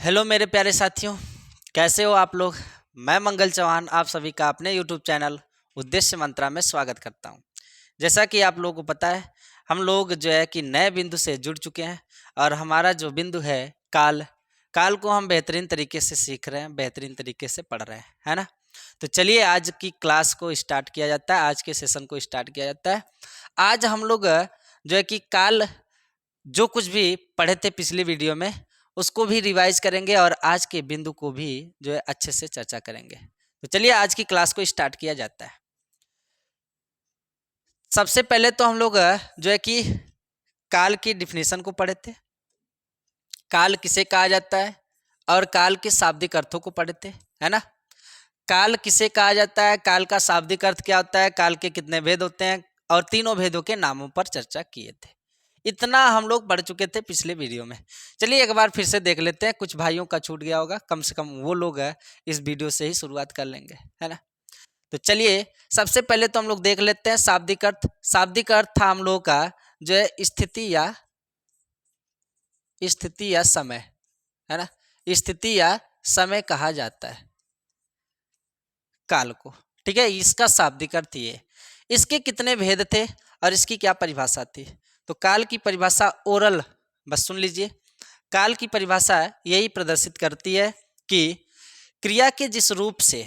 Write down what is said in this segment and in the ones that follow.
Hello मेरे प्यारे साथियों, कैसे हो आप लोग। मैं मंगल चौहान आप सभी का अपने यूट्यूब चैनल उद्देश्य मंत्रा में स्वागत करता हूं। जैसा कि आप लोगों को पता है, हम लोग जो है कि नए बिंदु से जुड़ चुके हैं और हमारा जो बिंदु है काल काल को हम बेहतरीन तरीके से सीख रहे हैं, बेहतरीन तरीके से पढ़ रहे हैं, है ना। तो चलिए आज की क्लास को स्टार्ट किया जाता है, आज के सेशन को स्टार्ट किया जाता है। आज हम लोग जो है कि काल जो कुछ भी पढ़े थे पिछली वीडियो में उसको भी रिवाइज करेंगे और आज के बिंदु को भी जो है अच्छे से चर्चा करेंगे। तो चलिए आज की क्लास को स्टार्ट किया जाता है। सबसे पहले तो हम लोग जो है कि काल की डिफिनेशन को पढ़े थे, काल किसे कहा जाता है और काल के शाब्दिक अर्थों को पढ़े थे, है ना। काल किसे कहा जाता है, काल का शाब्दिक अर्थ क्या होता है, काल के कितने भेद होते हैं और तीनों भेदों के नामों पर चर्चा किए थे। इतना हम लोग पढ़ चुके थे पिछले वीडियो में। चलिए एक बार फिर से देख लेते हैं, कुछ भाइयों का छूट गया होगा, कम से कम वो लोग इस वीडियो से ही शुरुआत कर लेंगे, है ना। तो चलिए सबसे पहले तो हम लोग देख लेते हैं शाब्दिक अर्थ। शाब्दिक अर्थ था हम लोगों का जो है स्थिति या समय, है ना। स्थिति या समय कहा जाता है काल को, ठीक है। इसका शाब्दिक अर्थ ये, इसके कितने भेद थे और इसकी क्या परिभाषा थी। तो काल की परिभाषा ओरल, बस सुन लीजिए। काल की परिभाषा यही प्रदर्शित करती है कि क्रिया के जिस रूप से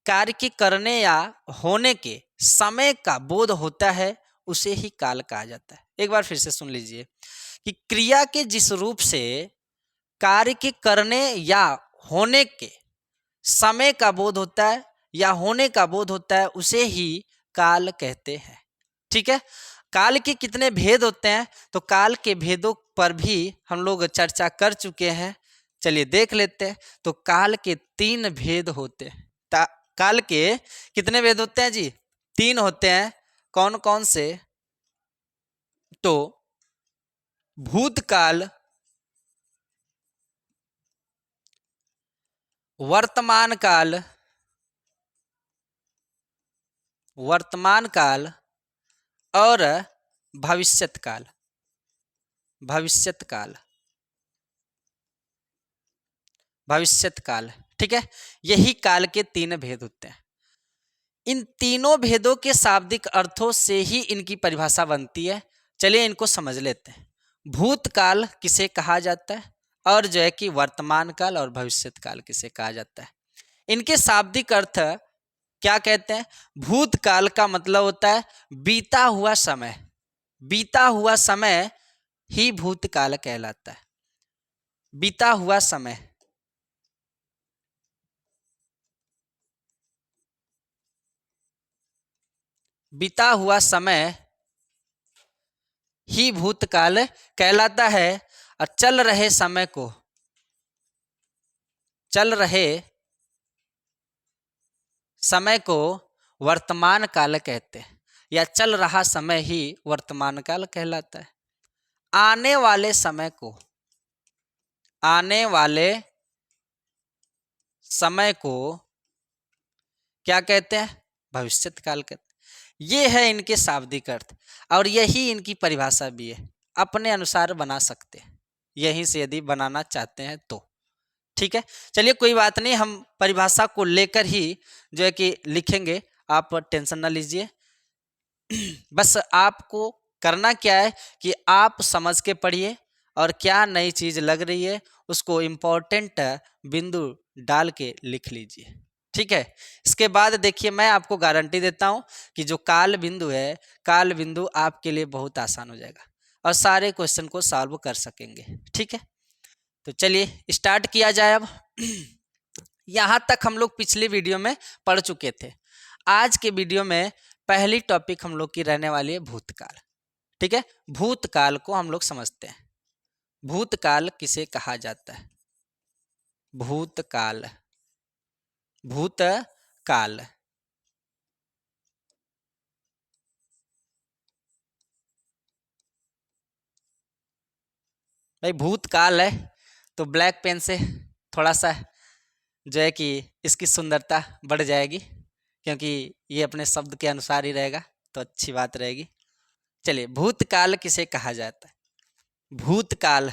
कार्य के करने या होने के समय का बोध होता है उसे ही काल कहा जाता है। एक बार फिर से सुन लीजिए कि क्रिया के जिस रूप से कार्य के करने या होने के समय का बोध होता है या होने का बोध होता है उसे ही काल कहते हैं, ठीक है। काल के कितने भेद होते हैं, तो काल के भेदों पर भी हम लोग चर्चा कर चुके हैं। चलिए देख लेते हैं। तो काल के 3 भेद होते हैं। काल के कितने भेद होते हैं जी? 3 होते हैं। कौन कौन से? तो भूतकाल, वर्तमान काल, वर्तमान काल और भविष्यत काल। भविष्यत काल, भविष्यत काल, ठीक है। यही काल के 3 भेद होते हैं। इन तीनों भेदों के शाब्दिक अर्थों से ही इनकी परिभाषा बनती है। चलिए इनको समझ लेते हैं। भूतकाल किसे कहा जाता है और जो है कि वर्तमान काल और भविष्यत काल किसे कहा जाता है। इनके शाब्दिक अर्थ क्या कहते हैं? भूतकाल का मतलब होता है बीता हुआ समय, बीता हुआ समय ही भूतकाल कहलाता है। बीता हुआ समय, बीता हुआ समय ही भूतकाल कहलाता है। और चल रहे समय को, चल रहे समय को वर्तमान काल कहते हैं, या चल रहा समय ही वर्तमान काल कहलाता है। आने वाले समय को, आने वाले समय को क्या कहते हैं? भविष्यत काल कहते हैं। ये है इनके शाब्दिक अर्थ और यही इनकी परिभाषा भी है। अपने अनुसार बना सकते हैं यहीं से यदि बनाना चाहते हैं तो, ठीक है। चलिए कोई बात नहीं, हम परिभाषा को लेकर ही जो है कि लिखेंगे, आप टेंशन ना लीजिए। बस आपको करना क्या है कि आप समझ के पढ़िए और क्या नई चीज लग रही है उसको इम्पोर्टेंट बिंदु डाल के लिख लीजिए, ठीक है। इसके बाद देखिए मैं आपको गारंटी देता हूं कि जो काल बिंदु है, काल बिंदु आपके लिए बहुत आसान हो जाएगा और सारे क्वेश्चन को सॉल्व कर सकेंगे, ठीक है। तो चलिए स्टार्ट किया जाए अब। यहां तक हम लोग पिछले वीडियो में पढ़ चुके थे। आज के वीडियो में पहली टॉपिक हम लोग की रहने वाली है भूतकाल, ठीक है। भूतकाल को हम लोग समझते हैं। भूतकाल किसे कहा जाता है? भूतकाल, भूतकाल, भाई भूतकाल है तो ब्लैक पेन से थोड़ा सा जो है कि इसकी सुंदरता बढ़ जाएगी, क्योंकि ये अपने शब्द के अनुसार ही रहेगा तो अच्छी बात रहेगी। चलिए भूतकाल किसे कहा जाता है? भूतकाल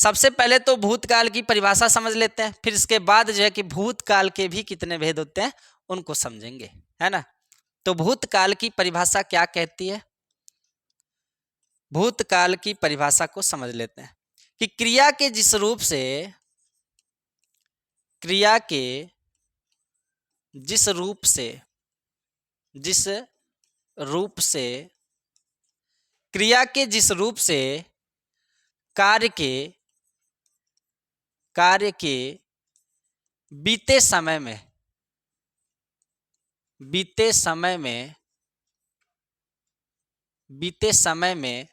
सबसे पहले तो भूतकाल की परिभाषा समझ लेते हैं, फिर इसके बाद जो है कि भूतकाल के भी कितने भेद होते हैं उनको समझेंगे, है ना। तो भूतकाल की परिभाषा क्या कहती है, भूतकाल की परिभाषा को समझ लेते हैं कि क्रिया के जिस रूप से, क्रिया के जिस रूप से, जिस रूप से, क्रिया के जिस रूप से कार्य के, कार्य के बीते समय में, बीते समय में, बीते समय में,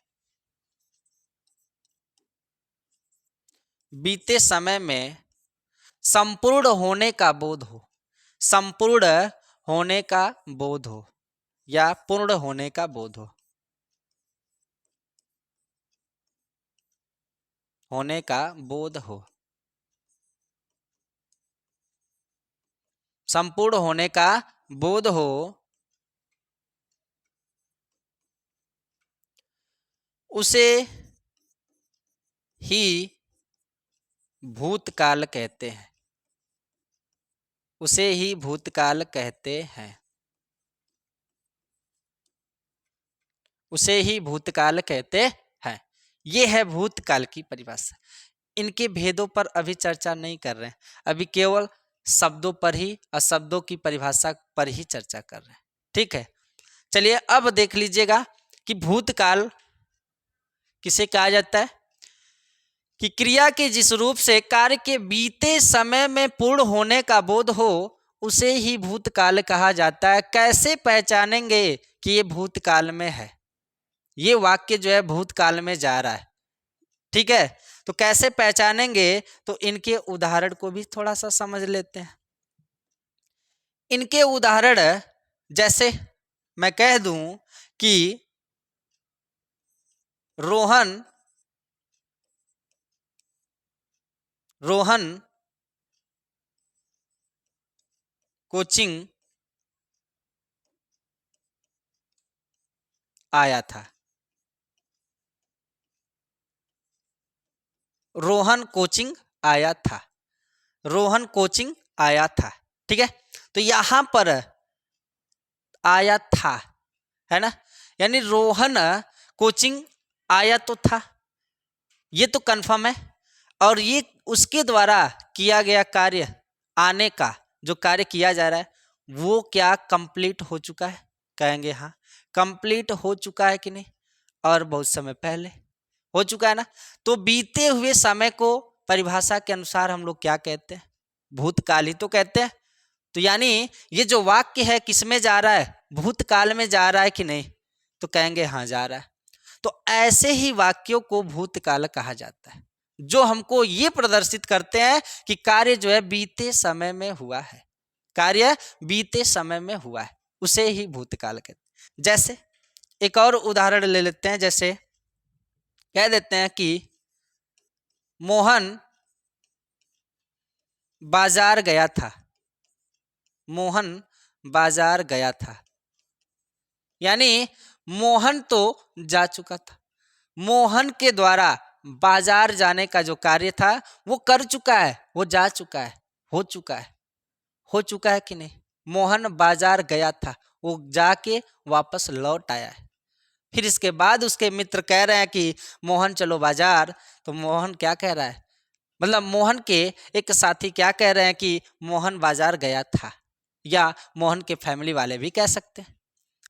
बीते समय में संपूर्ण होने का बोध हो, संपूर्ण होने का बोध हो या पूर्ण होने का बोध हो, होने का बोध हो, संपूर्ण होने का बोध हो, उसे ही भूतकाल कहते हैं, उसे ही भूतकाल कहते हैं, उसे ही भूतकाल कहते हैं। ये है भूतकाल की परिभाषा। इनके भेदों पर अभी चर्चा नहीं कर रहे हैं, अभी केवल शब्दों पर ही और शब्दों की परिभाषा पर ही चर्चा कर रहे हैं, ठीक है। चलिए अब देख लीजिएगा कि भूतकाल किसे कहा जाता है, कि क्रिया के जिस रूप से कार्य के बीते समय में पूर्ण होने का बोध हो उसे ही भूतकाल कहा जाता है। कैसे पहचानेंगे कि ये भूतकाल में है, ये वाक्य जो है भूतकाल में जा रहा है, ठीक है। तो कैसे पहचानेंगे, तो इनके उदाहरण को भी थोड़ा सा समझ लेते हैं। इनके उदाहरण जैसे मैं कह दूं कि रोहन, रोहन कोचिंग आया था, रोहन कोचिंग आया था, रोहन कोचिंग आया था, ठीक है। तो यहां पर आया था, है ना, यानी रोहन कोचिंग आया तो था, ये तो कंफर्म है। और ये उसके द्वारा किया गया कार्य, आने का जो कार्य किया जा रहा है वो क्या कंप्लीट हो चुका है, कहेंगे हाँ कंप्लीट हो चुका है कि नहीं, और बहुत समय पहले हो चुका है ना। तो बीते हुए समय को परिभाषा के अनुसार हम लोग क्या कहते हैं, भूतकाल ही तो कहते हैं। तो यानी ये जो वाक्य है किस में जा रहा है, भूतकाल में जा रहा है कि नहीं, तो कहेंगे हाँ जा रहा है। तो ऐसे ही वाक्यों को भूतकाल कहा जाता है जो हमको ये प्रदर्शित करते हैं कि कार्य जो है बीते समय में हुआ है, कार्य बीते समय में हुआ है, उसे ही भूतकाल कहते हैं। जैसे एक और उदाहरण ले लेते हैं, जैसे कह देते हैं कि मोहन बाजार गया था, मोहन बाजार गया था, यानी मोहन तो जा चुका था, मोहन के द्वारा बाजार जाने का जो कार्य था वो कर चुका है, वो जा चुका है, हो चुका है, हो चुका है कि नहीं। मोहन बाजार गया था, वो जाके वापस लौट आया है। फिर इसके बाद उसके मित्र कह रहे हैं कि मोहन चलो बाजार, तो मोहन क्या कह रहा है, मतलब मोहन के एक साथी क्या कह रहे हैं कि मोहन बाजार गया था, या मोहन के फैमिली वाले भी कह सकते हैं,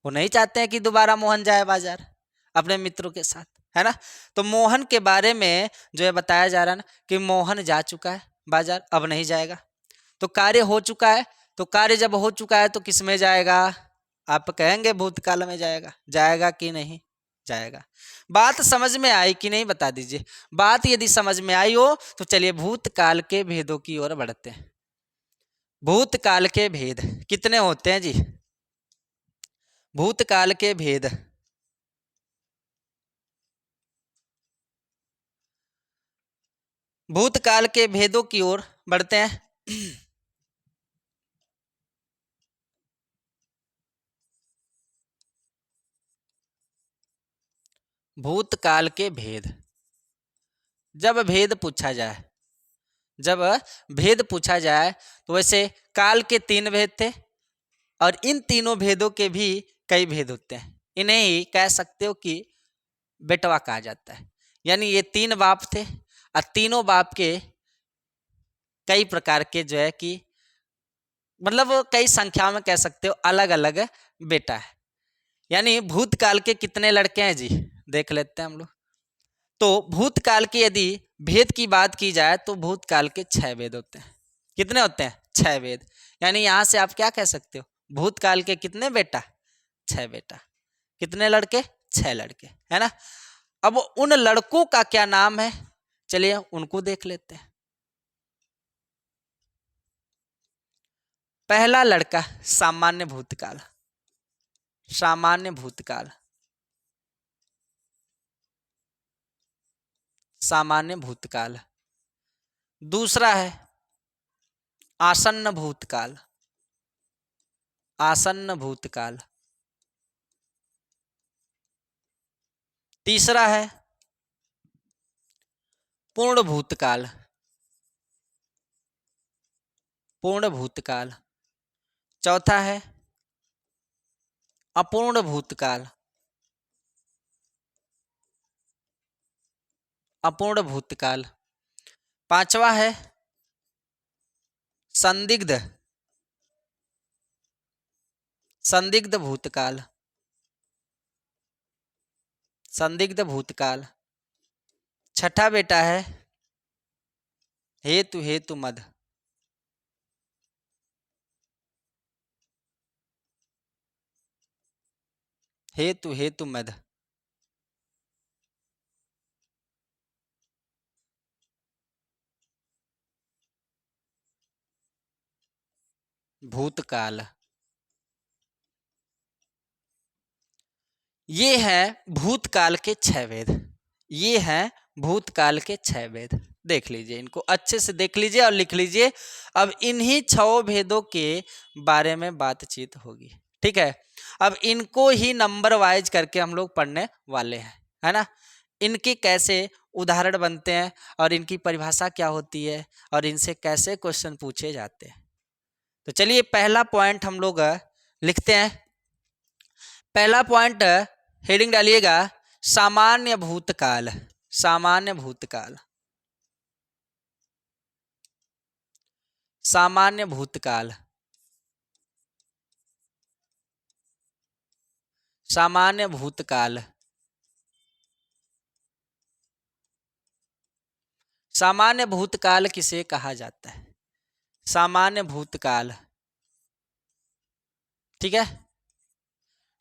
वो नहीं चाहते हैं कि दोबारा मोहन जाए बाजार अपने मित्रों के साथ, है ना। तो मोहन के बारे में जो है बताया जा रहा है ना कि मोहन जा चुका है बाजार, अब नहीं जाएगा। तो कार्य हो चुका है, तो कार्य जब हो चुका है तो किस में जाएगा, आप कहेंगे भूतकाल में जाएगा, जाएगा कि नहीं जाएगा। बात समझ में आई कि नहीं बता दीजिए। बात यदि समझ में आई हो तो चलिए भूतकाल के भेदों की ओर बढ़ते हैं। भूतकाल के भेद कितने होते हैं जी, भूतकाल के भेद, भूतकाल के भेदों की ओर बढ़ते हैं। भूतकाल के भेद, जब भेद पूछा जाए, जब भेद पूछा जाए तो वैसे काल के 3 भेद थे और इन तीनों भेदों के भी कई भेद होते हैं। इन्हें ही कह सकते हो कि बेटवा कहा जाता है। यानी ये 3 बाप थे और तीनों बाप के कई प्रकार के जो है कि मतलब कई संख्या में कह सकते हो अलग अलग बेटा है। यानी भूतकाल के कितने लड़के हैं जी, देख लेते हैं हम लोग। तो भूतकाल के यदि भेद की बात की जाए तो भूतकाल के 6 भेद होते हैं। कितने होते हैं? 6 भेद। यानी यहां से आप क्या कह सकते हो, भूतकाल के कितने बेटा? 6 बेटा। कितने लड़के? 6 लड़के, है ना। अब उन लड़कों का क्या नाम है, चलिए उनको देख लेते हैं। पहला लड़का सामान्य भूतकाल, सामान्य भूतकाल, सामान्य भूतकाल। दूसरा है आसन्न भूतकाल, आसन्न भूतकाल। तीसरा है पूर्ण भूतकाल, पूर्ण भूतकाल। चौथा है अपूर्ण भूतकाल, अपूर्ण भूतकाल। पांचवा है संदिग्ध, संदिग्ध भूतकाल, संदिग्ध भूतकाल। छठा बेटा है हेतु, हेतु मद, हेतु, हेतु मद। भूतकाल। ये है भूतकाल के 6 वेद, ये हैं भूतकाल के 6 वेद। देख लीजिए, इनको अच्छे से देख लीजिए और लिख लीजिए। अब इन्हीं 6 भेदों के बारे में बातचीत होगी, ठीक है। अब इनको ही नंबर वाइज करके हम लोग पढ़ने वाले हैं, है ना। इनके कैसे उदाहरण बनते हैं और इनकी परिभाषा क्या होती है और इनसे कैसे क्वेश्चन पूछे जाते हैं। तो चलिए पहला पॉइंट हम लोग लिखते हैं। पहला पॉइंट हेडिंग डालिएगा सामान्य भूतकाल, सामान्य भूतकाल, सामान्य भूतकाल, सामान्य भूतकाल। सामान्य भूतकाल किसे कहा जाता है? सामान्य भूतकाल, ठीक है।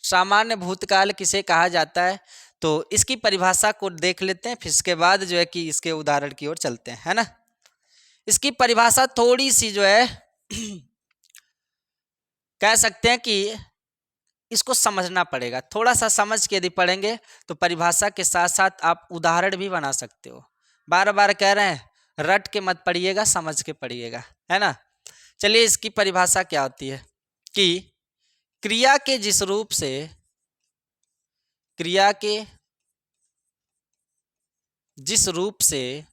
सामान्य भूतकाल किसे कहा जाता है, तो इसकी परिभाषा को देख लेते हैं, फिर इसके बाद जो है कि इसके उदाहरण की ओर चलते हैं, है ना। इसकी परिभाषा थोड़ी सी जो है कह सकते हैं कि इसको समझना पड़ेगा। थोड़ा सा समझ के यदि पढ़ेंगे तो परिभाषा के साथ साथ आप उदाहरण भी बना सकते हो। बार बार कह रहे हैं रट के मत पढ़िएगा, समझ के पढ़िएगा, है ना। चलिए इसकी परिभाषा क्या होती है कि क्रिया के जिस रूप से, क्रिया के जिस रूप से,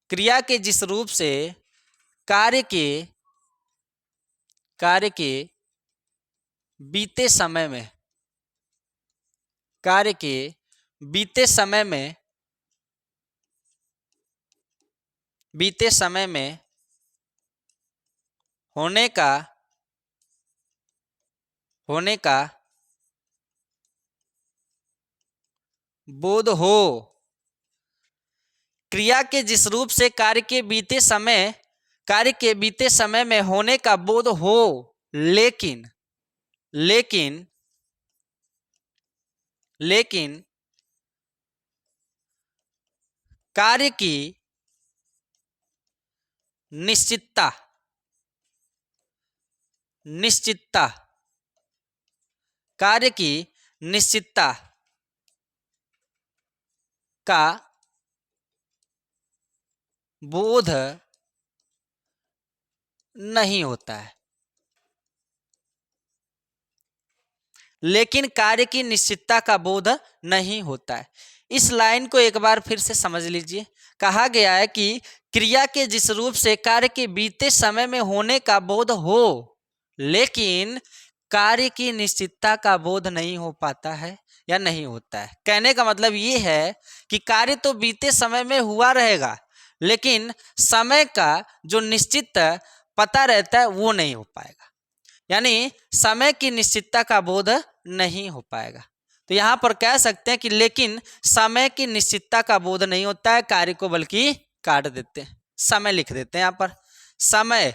क्रिया के जिस रूप से कार्य के, कार्य के बीते समय में, कार्य के बीते समय में, बीते समय में होने का, होने का बोध हो। क्रिया के जिस रूप से कार्य के बीते समय, कार्य के बीते समय में होने का बोध हो, लेकिन, लेकिन, लेकिन कार्य की निश्चितता, निश्चितता, कार्य की निश्चितता का बोध नहीं होता है। लेकिन कार्य की निश्चितता का बोध नहीं होता है। इस लाइन को एक बार फिर से समझ लीजिए। कहा गया है कि क्रिया के जिस रूप से कार्य के बीते समय में होने का बोध हो, लेकिन कार्य की निश्चितता का बोध नहीं हो पाता है या नहीं होता है। कहने का मतलब ये है कि कार्य तो बीते समय में हुआ रहेगा, लेकिन समय का जो निश्चित पता रहता है वो नहीं हो पाएगा, यानी समय की निश्चितता का बोध नहीं हो पाएगा। तो यहां पर कह सकते हैं कि लेकिन समय की निश्चितता का बोध नहीं होता है कार्य को, बल्कि काट देते हैं, समय लिख देते हैं यहां पर। समय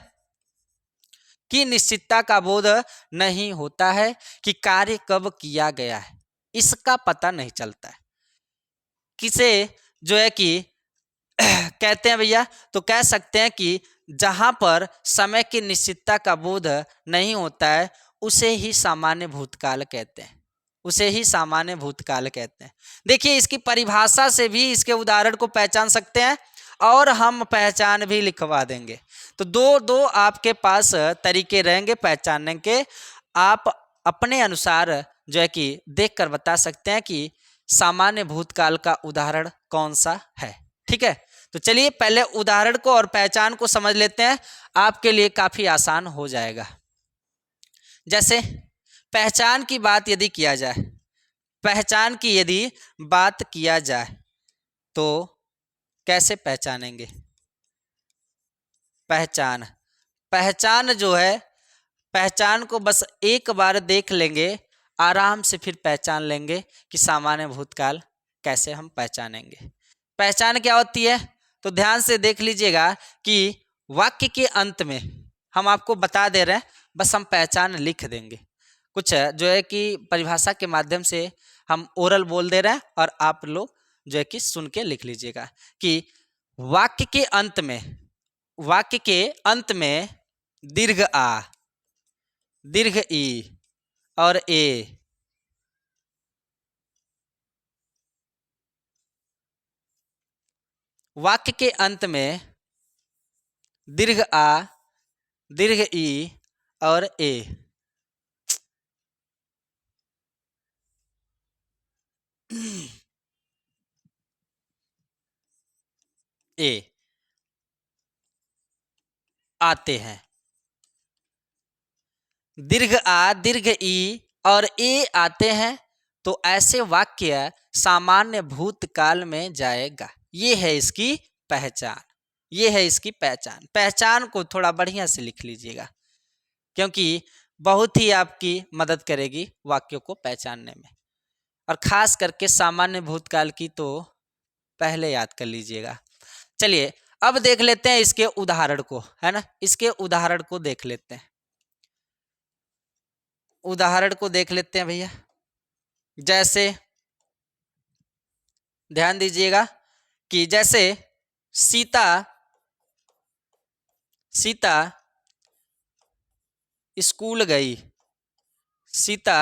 की निश्चितता का बोध नहीं होता है कि कार्य कब किया गया है, इसका पता नहीं चलता है। किसे जो है कि कहते हैं भैया, तो कह सकते हैं कि जहां पर समय की निश्चितता का बोध नहीं होता है उसे ही सामान्य भूतकाल कहते हैं, उसे ही सामान्य भूतकाल कहते हैं। देखिए इसकी परिभाषा से भी इसके उदाहरण को पहचान सकते हैं और हम पहचान भी लिखवा देंगे। तो दो दो आपके पास तरीके रहेंगे पहचानने के। आप अपने अनुसार जो है कि देख कर बता सकते हैं कि सामान्य भूतकाल का उदाहरण कौन सा है। ठीक है, तो चलिए पहले उदाहरण को और पहचान को समझ लेते हैं, आपके लिए काफी आसान हो जाएगा। जैसे पहचान की बात यदि किया जाए, पहचान की यदि बात किया जाए तो कैसे पहचानेंगे? पहचान, पहचान जो है, पहचान को बस एक बार देख लेंगे, आराम से फिर पहचान लेंगे कि सामान्य भूतकाल कैसे हम पहचानेंगे। पहचान क्या होती है? तो ध्यान से देख लीजिएगा कि वाक्य के अंत में हम आपको बता दे रहे हैं, बस हम पहचान लिख देंगे। कुछ जो है कि परिभाषा के माध्यम से हम ओरल बोल दे रहे हैं और आप लोग जो है कि सुन के लिख लीजिएगा कि वाक्य के अंत में, वाक्य के अंत में दीर्घ आ, दीर्घ ई और ए, वाक्य के अंत में दीर्घ आ, दीर्घ ई और ए, ए आते हैं। दीर्घ आ, दीर्घ ई और ए आते हैं तो ऐसे वाक्य सामान्य भूतकाल में जाएगा। ये है इसकी पहचान, ये है इसकी पहचान। पहचान को थोड़ा बढ़िया से लिख लीजिएगा, क्योंकि बहुत ही आपकी मदद करेगी वाक्यों को पहचानने में, और खास करके सामान्य भूतकाल की तो पहले याद कर लीजिएगा। चलिए अब देख लेते हैं इसके उदाहरण को, है ना, इसके उदाहरण को देख लेते हैं, उदाहरण को देख लेते हैं भैया। जैसे ध्यान दीजिएगा कि जैसे सीता, सीता स्कूल गई, सीता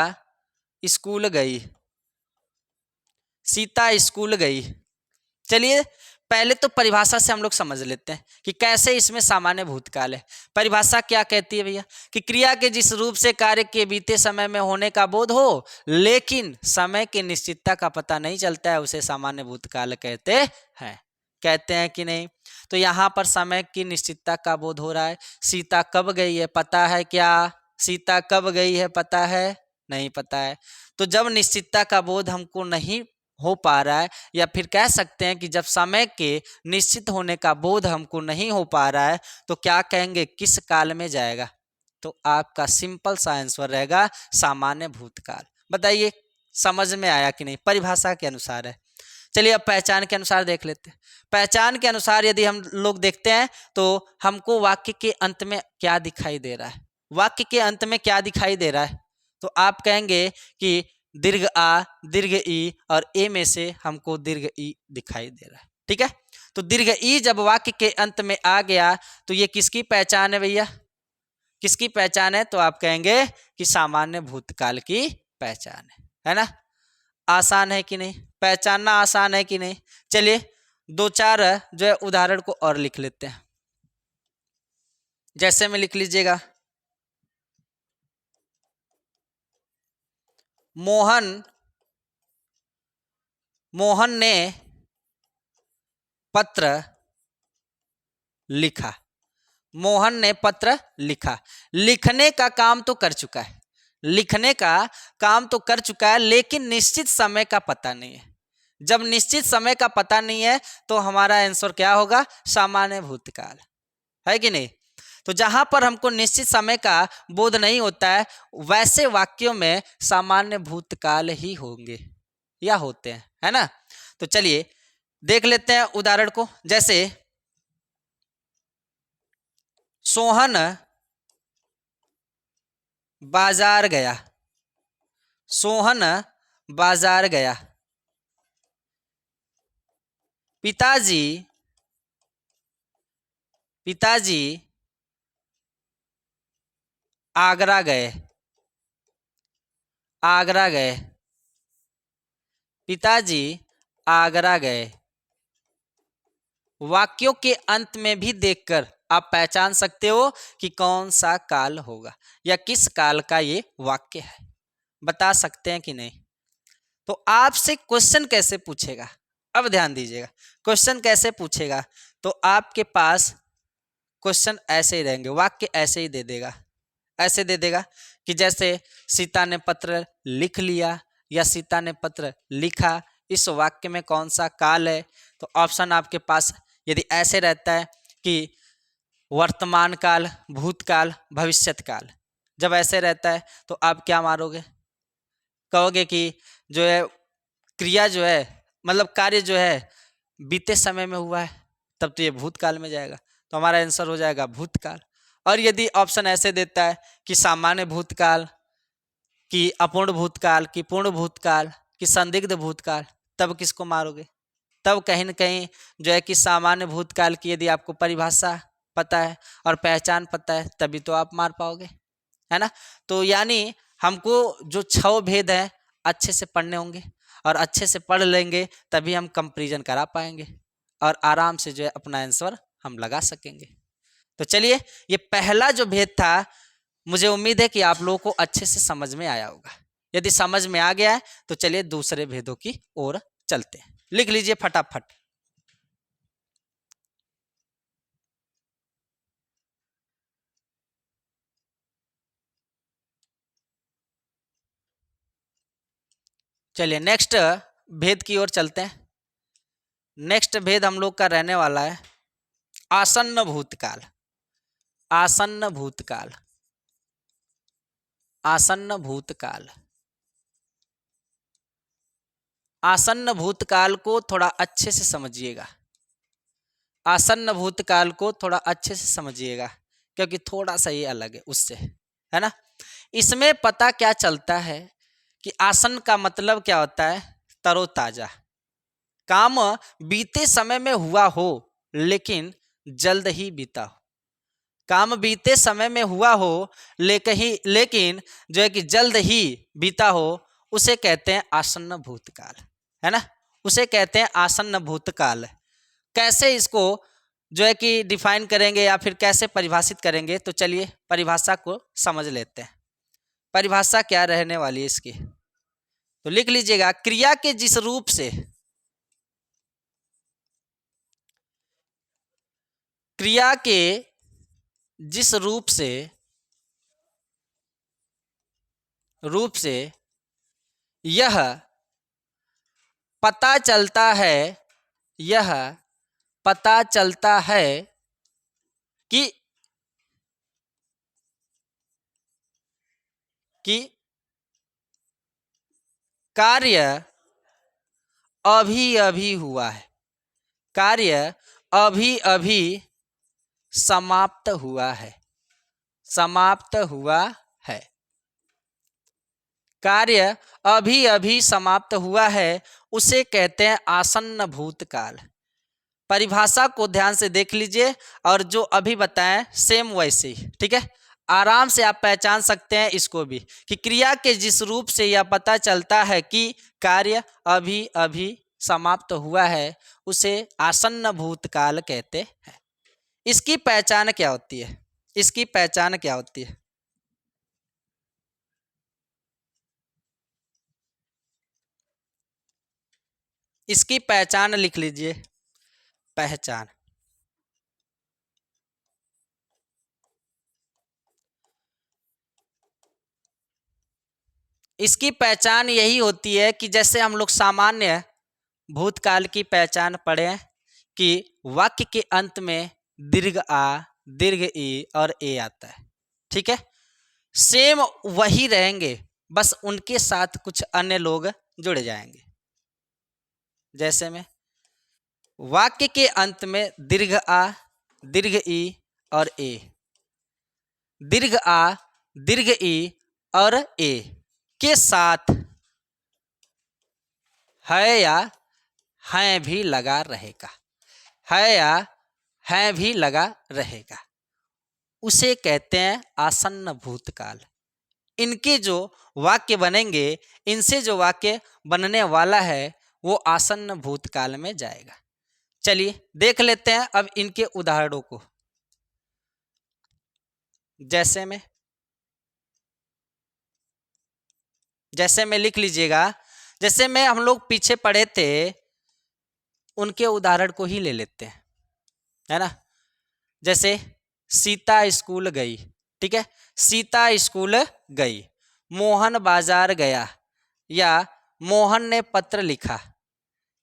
स्कूल गई, सीता स्कूल गई। चलिए पहले तो परिभाषा से हम लोग समझ लेते हैं कि कैसे इसमें सामान्य भूतकाल है। परिभाषा क्या कहती है भैया कि क्रिया के जिस रूप से कार्य के बीते समय में होने का बोध हो, लेकिन समय की निश्चितता का पता नहीं चलता है, उसे सामान्य भूतकाल कहते हैं। कहते हैं कि नहीं? तो यहाँ पर समय की निश्चितता का बोध हो रहा है। सीता कब गई है पता है क्या? सीता कब गई है पता है? नहीं पता है। तो जब निश्चितता का बोध हमको नहीं हो पा रहा है, या फिर कह सकते हैं कि जब समय के निश्चित होने का बोध हमको नहीं हो पा रहा है, तो क्या कहेंगे, किस काल में जाएगा? तो आपका सिंपल सा आंसर रहेगा सामान्य भूतकाल। बताइए समझ में आया कि नहीं? परिभाषा के अनुसार है। चलिए अब पहचान के अनुसार देख लेते हैं। पहचान के अनुसार यदि हम लोग देखते हैं तो हमको वाक्य के अंत में क्या दिखाई दे रहा है? वाक्य के अंत में क्या दिखाई दे रहा है? तो आप कहेंगे कि दीर्घ आ, दीर्घ ई और ए में से हमको दीर्घ ई दिखाई दे रहा है। ठीक है, तो दीर्घ ई जब वाक्य के अंत में आ गया तो ये किसकी पहचान है भैया? किसकी पहचान है? तो आप कहेंगे कि सामान्य भूतकाल की पहचान है ना? आसान है कि नहीं? पहचानना आसान है कि नहीं? चलिए दो चार जो है उदाहरण को और लिख लेते हैं। जैसे में लिख लीजिएगा, मोहन मोहन ने पत्र लिखा। मोहन ने पत्र लिखा। लिखने का काम तो कर चुका है, लिखने का काम तो कर चुका है, लेकिन निश्चित समय का पता नहीं है। जब निश्चित समय का पता नहीं है तो हमारा आंसर क्या होगा? सामान्य भूतकाल, है कि नहीं? तो जहां पर हमको निश्चित समय का बोध नहीं होता है, वैसे वाक्यों में सामान्य भूतकाल ही होंगे या होते हैं, है ना? तो चलिए देख लेते हैं उदाहरण को। जैसे सोहन बाजार गया। सोहन बाजार गया। पिताजी पिताजी आगरा गए। आगरा गए। पिताजी आगरा गए। वाक्यों के अंत में भी देखकर आप पहचान सकते हो कि कौन सा काल होगा या किस काल का ये वाक्य है। बता सकते हैं कि नहीं? तो आपसे क्वेश्चन कैसे पूछेगा? अब ध्यान दीजिएगा, क्वेश्चन कैसे पूछेगा। तो आपके पास क्वेश्चन ऐसे ही रहेंगे, वाक्य ऐसे ही दे देगा। ऐसे दे देगा कि जैसे सीता ने पत्र लिख लिया या सीता ने पत्र लिखा, इस वाक्य में कौन सा काल है? तो ऑप्शन आपके पास यदि ऐसे रहता है कि वर्तमान काल, भूतकाल, भविष्यत काल, जब ऐसे रहता है तो आप क्या मारोगे? कहोगे कि जो है क्रिया जो है, मतलब कार्य जो है बीते समय में हुआ है, तब तो ये भूतकाल में जाएगा, तो हमारा आंसर हो जाएगा भूतकाल। और यदि ऑप्शन ऐसे देता है कि सामान्य भूतकाल, कि अपूर्ण भूतकाल, कि पूर्ण भूतकाल, कि संदिग्ध भूतकाल, तब किसको मारोगे? तब कहीं न कहीं जो है कि सामान्य भूतकाल की यदि आपको परिभाषा पता है और पहचान पता है, तभी तो आप मार पाओगे, है ना? तो यानी हमको जो 6 भेद हैं अच्छे से पढ़ने होंगे, और अच्छे से पढ़ लेंगे तभी हम कंपैरिजन करा पाएंगे और आराम से जो है अपना आंसर हम लगा सकेंगे। तो चलिए, ये पहला जो भेद था, मुझे उम्मीद है कि आप लोगों को अच्छे से समझ में आया होगा। यदि समझ में आ गया है तो चलिए दूसरे भेदों की ओर चलते हैं। लिख लीजिए फटाफट। चलिए नेक्स्ट भेद की ओर चलते हैं। नेक्स्ट भेद हम लोग का रहने वाला है आसन्न भूतकाल। आसन्न भूतकाल। आसन्न भूतकाल। आसन्न भूतकाल को थोड़ा अच्छे से समझिएगा। आसन्न भूतकाल को थोड़ा अच्छे से समझिएगा, क्योंकि थोड़ा सा ये अलग है उससे, है ना? इसमें पता क्या चलता है कि आसन्न का मतलब क्या होता है? तरोताजा। काम बीते समय में हुआ हो लेकिन जल्द ही बीता हो। काम बीते समय में हुआ हो लेकिन जो है कि जल्द ही बीता हो, उसे कहते हैं आसन्न भूतकाल, है ना? उसे कहते हैं आसन्न भूतकाल। कैसे इसको जो है कि डिफाइन करेंगे या फिर कैसे परिभाषित करेंगे? तो चलिए परिभाषा को समझ लेते हैं। परिभाषा क्या रहने वाली है इसकी? तो लिख लीजिएगा, क्रिया के जिस रूप से, क्रिया के जिस रूप से यह पता चलता है, यह पता चलता है कि कि कार्य अभी अभी हुआ है, कार्य अभी अभी समाप्त हुआ है, समाप्त हुआ है, कार्य अभी अभी समाप्त हुआ है, उसे कहते हैं आसन्न भूतकाल। परिभाषा को ध्यान से देख लीजिए और जो अभी बताएं सेम वैसे ही, ठीक है? आराम से आप पहचान सकते हैं इसको भी कि क्रिया के जिस रूप से यह पता चलता है कि कार्य अभी अभी समाप्त हुआ है, उसे आसन्न भूतकाल कहते हैं। इसकी पहचान क्या होती है? इसकी पहचान क्या होती है? इसकी पहचान लिख लीजिए, पहचान। इसकी पहचान यही होती है कि जैसे हम लोग सामान्य भूतकाल की पहचान पढ़े हैं कि वाक्य के अंत में दीर्घ आ, दीर्घ ई और ए आता है, ठीक है। सेम वही रहेंगे, बस उनके साथ कुछ अन्य लोग जुड़ जाएंगे। जैसे में वाक्य के अंत में दीर्घ आ, दीर्घ ई और ए, दीर्घ आ, दीर्घ ई और ए के साथ है या हैं भी लगा रहेगा, है या हैं भी लगा रहेगा, उसे कहते हैं आसन्न भूतकाल। इनके जो वाक्य बनेंगे, इनसे जो वाक्य बनने वाला है वो आसन्न भूतकाल में जाएगा। चलिए देख लेते हैं अब इनके उदाहरणों को। जैसे में लिख लीजिएगा, जैसे में हम लोग पीछे पढ़े थे उनके उदाहरण को ही ले लेते हैं, है ना। जैसे सीता स्कूल गई, ठीक है, सीता स्कूल गई, मोहन बाजार गया या मोहन ने पत्र लिखा,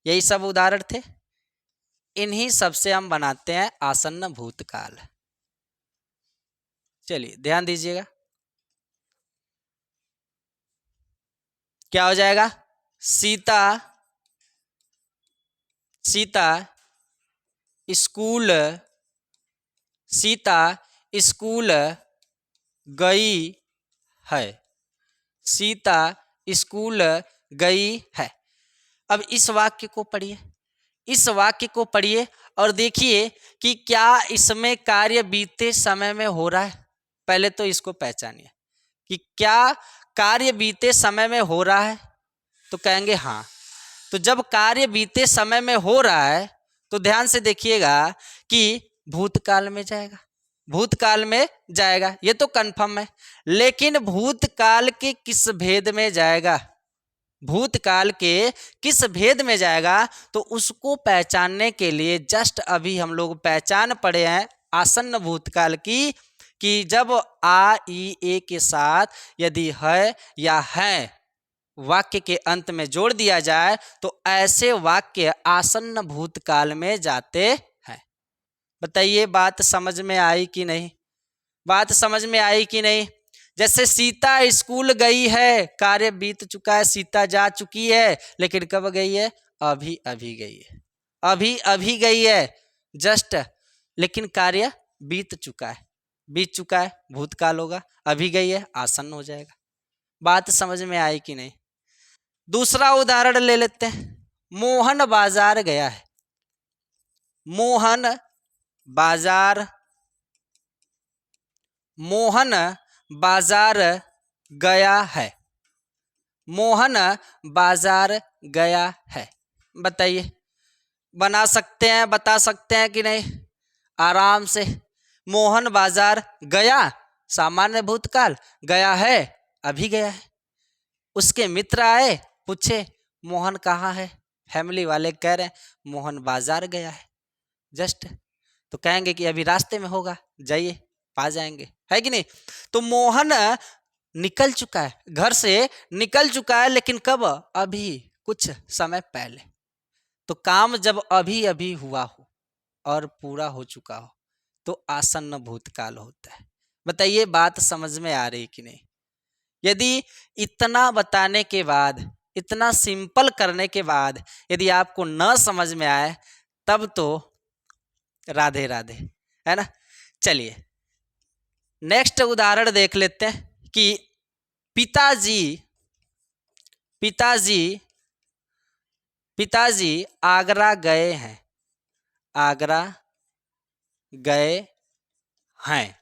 यही सब उदाहरण थे। इन्हीं सब से हम बनाते हैं आसन्न भूतकाल। चलिए ध्यान दीजिएगा, क्या हो जाएगा, सीता सीता स्कूल, सीता स्कूल गई है, सीता स्कूल गई है। अब इस वाक्य को पढ़िए, इस वाक्य को पढ़िए और देखिए कि क्या इसमें कार्य बीते समय में हो रहा है। पहले तो इसको पहचानिए कि क्या कार्य बीते समय में हो रहा है, तो कहेंगे हाँ। तो जब कार्य बीते समय में हो रहा है तो ध्यान से देखिएगा कि भूतकाल में जाएगा, भूतकाल में जाएगा, ये तो कंफर्म है। लेकिन भूतकाल के किस भेद में जाएगा, भूतकाल के किस भेद में जाएगा, तो उसको पहचानने के लिए जस्ट अभी हम लोग पहचान पढ़े हैं आसन्न भूतकाल की, कि जब आ ई ए के साथ यदि है या है वाक्य के अंत में जोड़ दिया जाए तो ऐसे वाक्य आसन्न भूतकाल में जाते हैं। बताइए बात समझ में आई कि नहीं, बात समझ में आई कि नहीं। जैसे सीता स्कूल गई है, कार्य बीत चुका है, सीता जा चुकी है, लेकिन कब गई है, अभी अभी गई है, अभी अभी गई है जस्ट, लेकिन कार्य बीत चुका है, बीत चुका है, भूतकाल होगा, अभी गई है आसन्न हो जाएगा। बात समझ में आई कि नहीं। दूसरा उदाहरण ले लेते हैं, मोहन बाजार गया है, मोहन बाजार, मोहन बाजार गया है, मोहन बाजार गया है। बताइए बना सकते हैं, बता सकते हैं कि नहीं, आराम से। मोहन बाजार गया, सामान्य भूतकाल, गया है, अभी गया है। उसके मित्र आए, पूछे मोहन कहाँ है, फैमिली वाले कह रहे हैं मोहन बाजार गया है जस्ट, तो कहेंगे कि अभी रास्ते में होगा, जाइए पा जाएंगे, है कि नहीं। तो मोहन निकल चुका है, घर से निकल चुका है, लेकिन कब, अभी कुछ समय पहले। तो काम जब अभी अभी हुआ हो और पूरा हो चुका हो तो आसन्न भूतकाल होता है। बताइए बात समझ में आ रही कि नहीं। यदि इतना बताने के बाद, इतना सिंपल करने के बाद यदि आपको न समझ में आए तब तो राधे राधे, है ना। चलिए नेक्स्ट उदाहरण देख लेते हैं कि पिताजी पिताजी पिताजी आगरा गए हैं, आगरा गए हैं।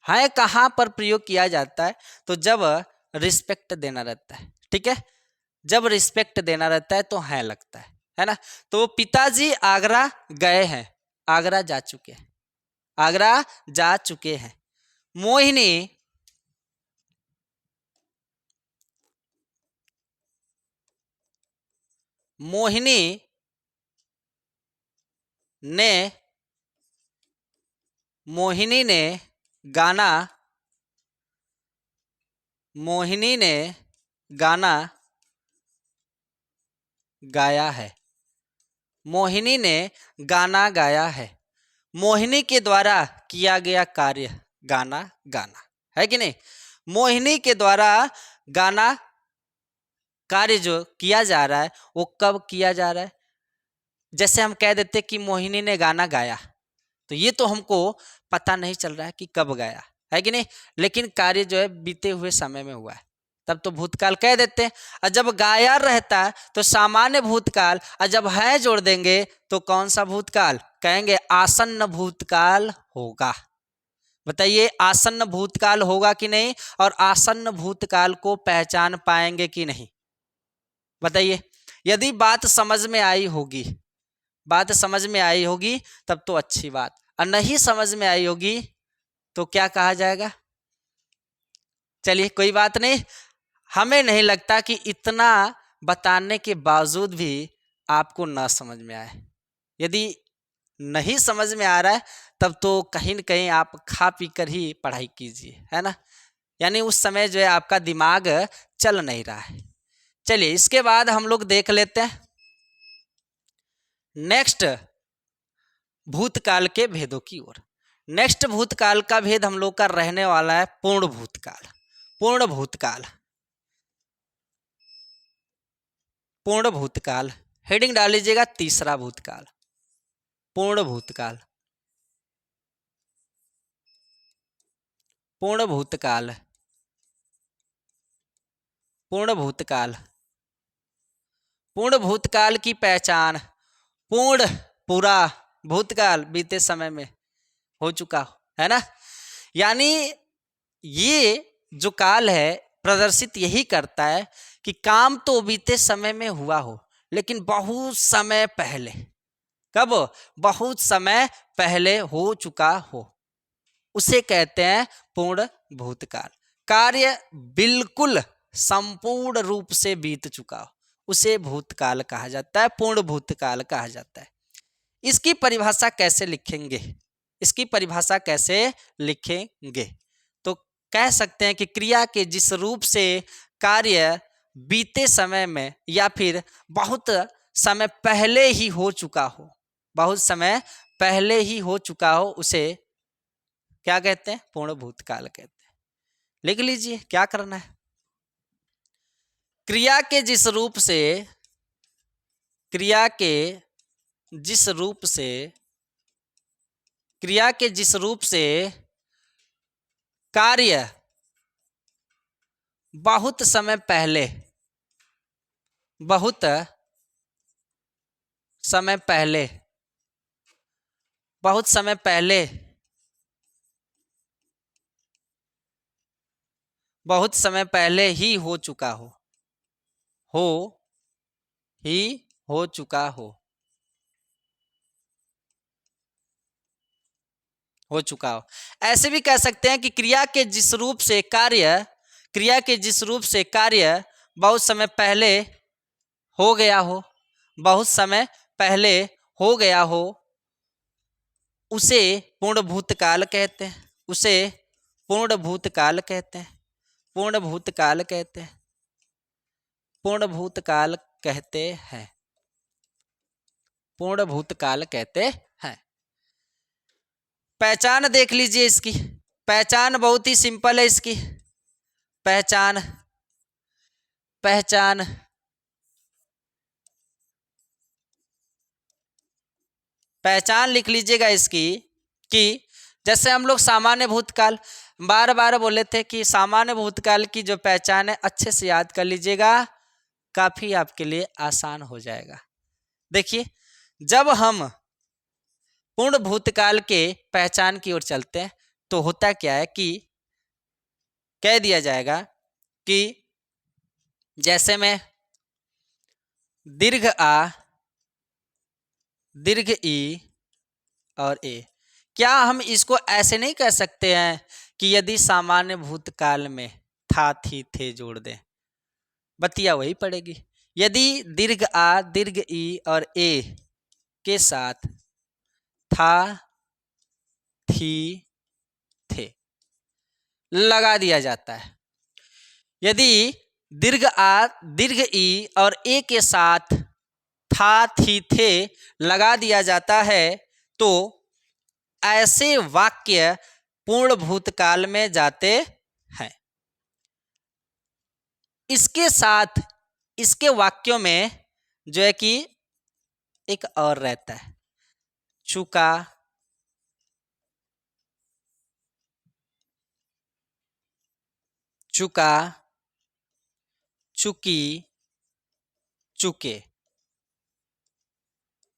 है कहाँ पर प्रयोग किया जाता है, तो जब रिस्पेक्ट देना रहता है, ठीक है, जब रिस्पेक्ट देना रहता है तो है लगता है ना। तो पिताजी आगरा गए हैं, आगरा जा चुके हैं, आगरा जा चुके हैं। मोहिनी मोहिनी ने मोहिनी ने गाना मोहिनी ने गाना गाया है। मोहिनी ने गाना गाया है। मोहिनी के द्वारा किया गया कार्य गाना गाना है कि नहीं। मोहिनी के द्वारा गाना कार्य जो किया जा रहा है वो कब किया जा रहा है। जैसे हम कह देते कि मोहिनी ने गाना गाया, तो ये तो हमको पता नहीं चल रहा है कि कब गाया है कि नहीं, लेकिन कार्य जो है बीते हुए समय में हुआ है, तब तो भूतकाल कह देते हैं। और जब गाया रहता है तो सामान्य भूतकाल, और जब है जोड़ देंगे तो कौन सा भूतकाल कहेंगे, आसन्न भूतकाल होगा। बताइए आसन्न भूतकाल होगा कि नहीं, और आसन्न भूतकाल को पहचान पाएंगे कि नहीं, बताइए। यदि बात समझ में आई होगी, बात समझ में आई होगी तब तो अच्छी बात, और नहीं समझ में आई होगी तो क्या कहा जाएगा। चलिए कोई बात नहीं, हमें नहीं लगता कि इतना बताने के बावजूद भी आपको ना समझ में आए। यदि नहीं समझ में आ रहा है तब तो कहीं न कहीं आप खा पी कर ही पढ़ाई कीजिए, है ना। यानी उस समय जो है आपका दिमाग चल नहीं रहा है। चलिए इसके बाद हम लोग देख लेते हैं नेक्स्ट भूतकाल के भेदों की ओर। नेक्स्ट भूतकाल का भेद हम लोग का रहने वाला है पूर्ण भूतकाल। पूर्ण भूतकाल, पूर्ण भूतकाल हेडिंग डाल लीजिएगा, तीसरा भूतकाल। पूर्ण भूतकाल, पूर्ण भूतकाल, पूर्ण भूतकाल। पूर्ण भूतकाल की पहचान, पूर्ण पूरा भूतकाल बीते समय में हो चुका है ना। यानी ये जो काल है प्रदर्शित यही करता है कि काम तो बीते समय में हुआ हो, लेकिन बहुत समय पहले, कब, बहुत समय पहले हो चुका हो, उसे कहते हैं पूर्ण भूतकाल। कार्य बिल्कुल संपूर्ण रूप से बीत चुका हो, उसे भूतकाल कहा जाता है, पूर्ण भूतकाल कहा जाता है। इसकी परिभाषा कैसे लिखेंगे, इसकी परिभाषा कैसे लिखेंगे, तो कह सकते हैं कि क्रिया के जिस रूप से कार्य बीते समय में या फिर बहुत समय पहले ही हो चुका हो, बहुत समय पहले ही हो चुका हो, उसे क्या कहते हैं, पूर्ण भूतकाल कहते हैं। लिख लीजिए क्या करना है। क्रिया के जिस रूप से, क्रिया के जिस रूप से, क्रिया के जिस रूप से कार्य बहुत समय पहले, बहुत समय पहले, बहुत समय पहले, बहुत समय पहले ही हो चुका हो ही हो चुका हो चुका हो। ऐसे भी कह सकते हैं कि क्रिया के जिस रूप से कार्य, क्रिया के जिस रूप से कार्य बहुत समय पहले हो गया हो, बहुत समय पहले हो गया हो, उसे पूर्ण भूतकाल कहते हैं, उसे पूर्ण भूतकाल कहते हैं, पूर्ण भूतकाल कहते हैं, पूर्ण भूतकाल कहते हैं, पूर्ण भूतकाल कहते हैं। पहचान देख लीजिए इसकी, पहचान बहुत ही सिंपल है इसकी। पहचान, पहचान पहचान लिख लीजिएगा इसकी कि जैसे हम लोग सामान्य भूतकाल बार बार बोले थे कि सामान्य भूतकाल की जो पहचान है अच्छे से याद कर लीजिएगा, काफी आपके लिए आसान हो जाएगा। देखिए जब हम पूर्ण भूतकाल के पहचान की ओर चलते हैं तो होता क्या है कि कह दिया जाएगा कि जैसे मैं दीर्घ आ, दीर्घ ई और ए, क्या हम इसको ऐसे नहीं कह सकते हैं कि यदि सामान्य भूतकाल में था, थी, थे जोड़ दें, बतिया वही पड़ेगी। यदि दीर्घ आ दीर्घ ई और ए के साथ था, थी, थे लगा दिया जाता है। यदि दीर्घ आ दीर्घ ई और ए के साथ था, थी, थे लगा दिया जाता है तो ऐसे वाक्य पूर्ण भूतकाल में जाते हैं। इसके साथ इसके वाक्यों में जो है कि एक और रहता है, चुका, चुका, चुकी, चुके,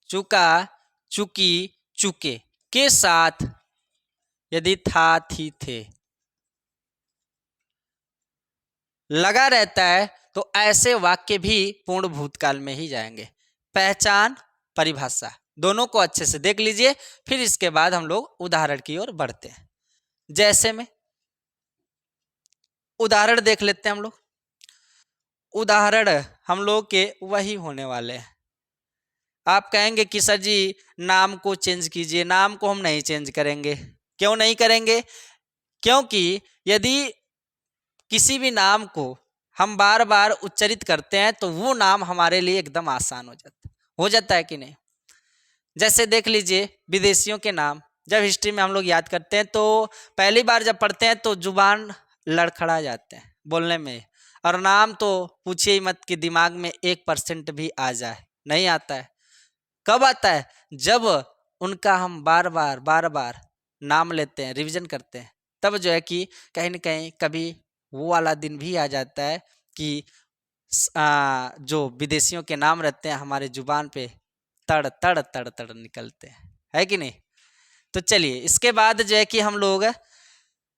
चुका, चुकी, चुके के साथ यदि था, थी, थे लगा रहता है तो ऐसे वाक्य भी पूर्ण भूतकाल में ही जाएंगे। पहचान, परिभाषा दोनों को अच्छे से देख लीजिए, फिर इसके बाद हम लोग उदाहरण की ओर बढ़ते हैं। जैसे में उदाहरण देख लेते हैं हम लोग। उदाहरण हम लोग के वही होने वाले हैं। आप कहेंगे कि सर जी नाम को चेंज कीजिए, नाम को हम नहीं चेंज करेंगे। क्यों नहीं करेंगे? क्योंकि यदि किसी भी नाम को हम बार बार उच्चारित करते हैं तो वो नाम हमारे लिए एकदम आसान हो जाता है कि नहीं। जैसे देख लीजिए विदेशियों के नाम, जब हिस्ट्री में हम लोग याद करते हैं तो पहली बार जब पढ़ते हैं तो जुबान लड़खड़ा जाते हैं बोलने में, और नाम तो पूछिए ही मत कि दिमाग में 1% भी आ जाए, नहीं आता है। कब आता है? जब उनका हम बार बार नाम लेते हैं, रिवीजन करते हैं, तब जो है कि कहीं न कहीं कभी वो वाला दिन भी आ जाता है कि जो विदेशियों के नाम रहते हैं हमारे जुबान पे तड़ तड़ तड़ तड़ निकलते हैं, है कि नहीं। तो चलिए इसके बाद जो है कि हम लोग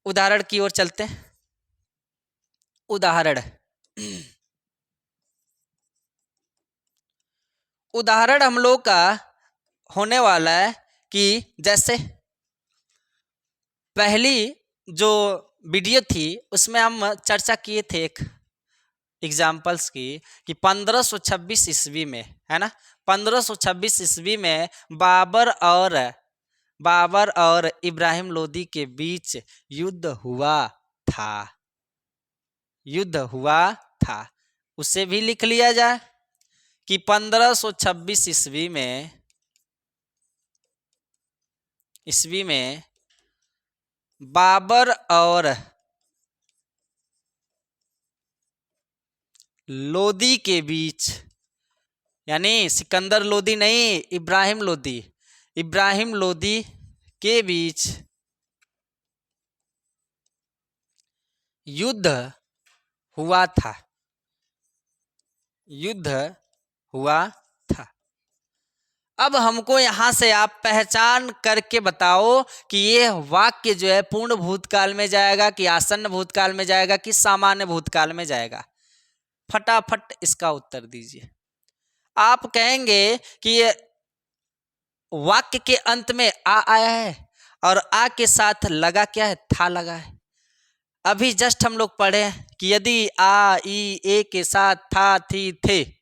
उदाहरण की ओर चलते हैं। उदाहरण उदाहरण हम लोग का होने वाला है कि जैसे पहली जो वीडियो थी उसमें हम चर्चा किए थे एक एग्जाम्पल्स की कि 1526 ईस्वी में, है ना, 1526 ईस्वी में बाबर और इब्राहिम लोदी के बीच युद्ध हुआ था। युद्ध हुआ था उसे भी लिख लिया जाए कि 1526 ईस्वी में बाबर और लोदी के बीच, यानी सिकंदर लोदी नहीं, इब्राहिम लोदी के बीच युद्ध हुआ था। युद्ध हुआ था। अब हमको यहां से आप पहचान करके बताओ कि ये वाक्य जो है पूर्ण भूतकाल में जाएगा कि आसन्न भूतकाल में जाएगा कि सामान्य भूतकाल में जाएगा। फटाफट इसका उत्तर दीजिए। आप कहेंगे कि ये वाक्य के अंत में आ आया है और आ के साथ लगा क्या है? था लगा है। अभी जस्ट हम लोग पढ़े कि यदि आ ई ए के साथ था, थी, थे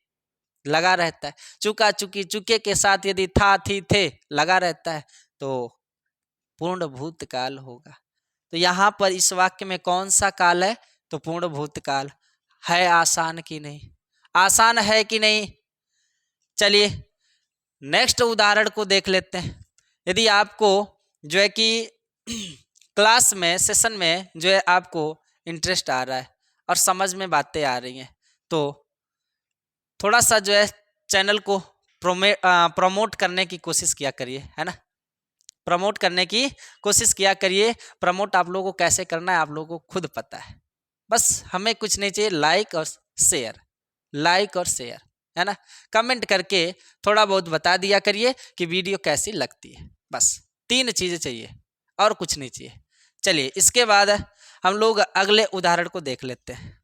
लगा रहता है, चुका, चुकी, चुके के साथ यदि था, थी, थे लगा रहता है तो पूर्ण भूतकाल होगा। तो यहाँ पर इस वाक्य में कौन सा काल है? तो पूर्ण भूतकाल है। आसान कि नहीं? आसान है कि नहीं? चलिए नेक्स्ट उदाहरण को देख लेते हैं। यदि आपको जो है कि क्लास में सेशन में जो है आपको इंटरेस्ट आ रहा है और समझ में बातें आ रही हैं तो थोड़ा सा जो है चैनल को प्रमोट करने की कोशिश किया करिए, है ना। प्रमोट करने की कोशिश किया करिए। प्रमोट आप लोगों को कैसे करना है आप लोगों को खुद पता है। बस हमें कुछ नहीं चाहिए, लाइक और शेयर, है ना। कमेंट करके थोड़ा बहुत बता दिया करिए कि वीडियो कैसी लगती है। बस 3 चीज़ें चाहिए और कुछ नहीं चाहिए। चलिए इसके बाद हम लोग अगले उदाहरण को देख लेते हैं।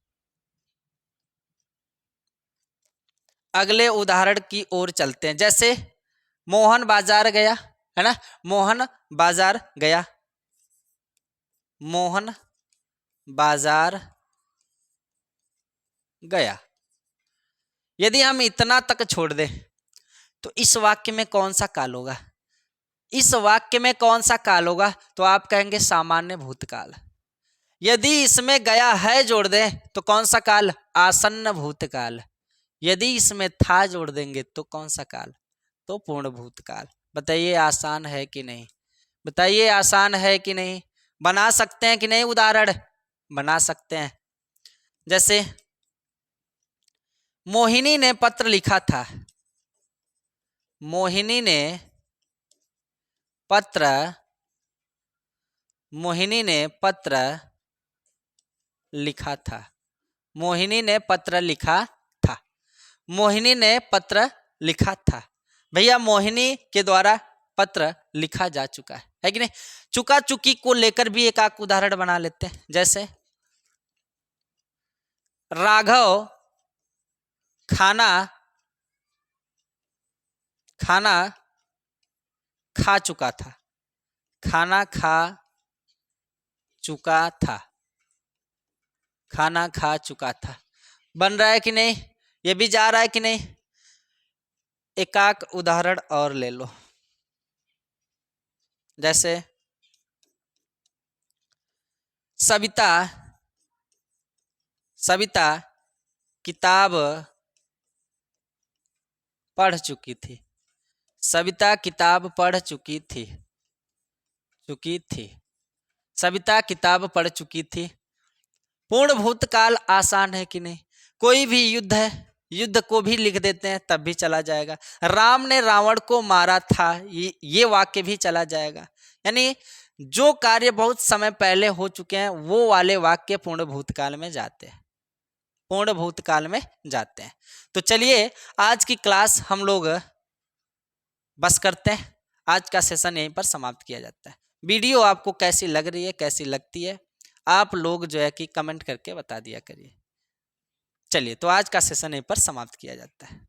अगले उदाहरण की ओर चलते हैं। जैसे मोहन बाजार गया, है ना, मोहन बाजार गया, मोहन बाजार गया। यदि हम इतना तक छोड़ दें तो इस वाक्य में कौन सा काल होगा? इस वाक्य में कौन सा काल होगा? तो आप कहेंगे सामान्य भूतकाल। यदि इसमें गया है जोड़ दें तो कौन सा काल? आसन्न भूतकाल। यदि इसमें था जोड़ देंगे तो कौन सा काल? तो पूर्ण भूतकाल। बताइए आसान है कि नहीं? बताइए आसान है कि नहीं? बना सकते हैं कि नहीं? उदाहरण बना सकते हैं। जैसे मोहिनी ने पत्र लिखा था। मोहिनी ने पत्र लिखा था। मोहिनी ने पत्र लिखा था। मोहिनी ने पत्र लिखा था। भैया मोहिनी के द्वारा पत्र लिखा जा चुका है कि नहीं? चुका चुकी को लेकर भी एक आध उदाहरण बना लेते हैं। जैसे राघव खाना खा चुका था। खाना खा चुका था। खाना खा चुका था। बन रहा है कि नहीं? ये भी जा रहा है कि नहीं? एक आध उदाहरण और ले लो। जैसे सविता किताब पढ़ चुकी थी। सविता किताब पढ़ चुकी थी। सविता किताब पढ़ चुकी थी। पूर्ण भूतकाल आसान है कि नहीं? कोई भी युद्ध है, युद्ध को भी लिख देते हैं तब भी चला जाएगा। राम ने रावण को मारा था, ये वाक्य भी चला जाएगा। यानी जो कार्य बहुत समय पहले हो चुके हैं वो वाले वाक्य पूर्ण भूतकाल में जाते हैं। पूर्ण भूतकाल में जाते हैं। तो चलिए आज की क्लास हम लोग बस करते हैं। आज का सेशन यहीं पर समाप्त किया जाता है। वीडियो आपको कैसी लग रही है, कैसी लगती है, आप लोग जो है कि कमेंट करके बता दिया करिए। चलिए तो आज का सेशन यहीं पर समाप्त किया जाता है।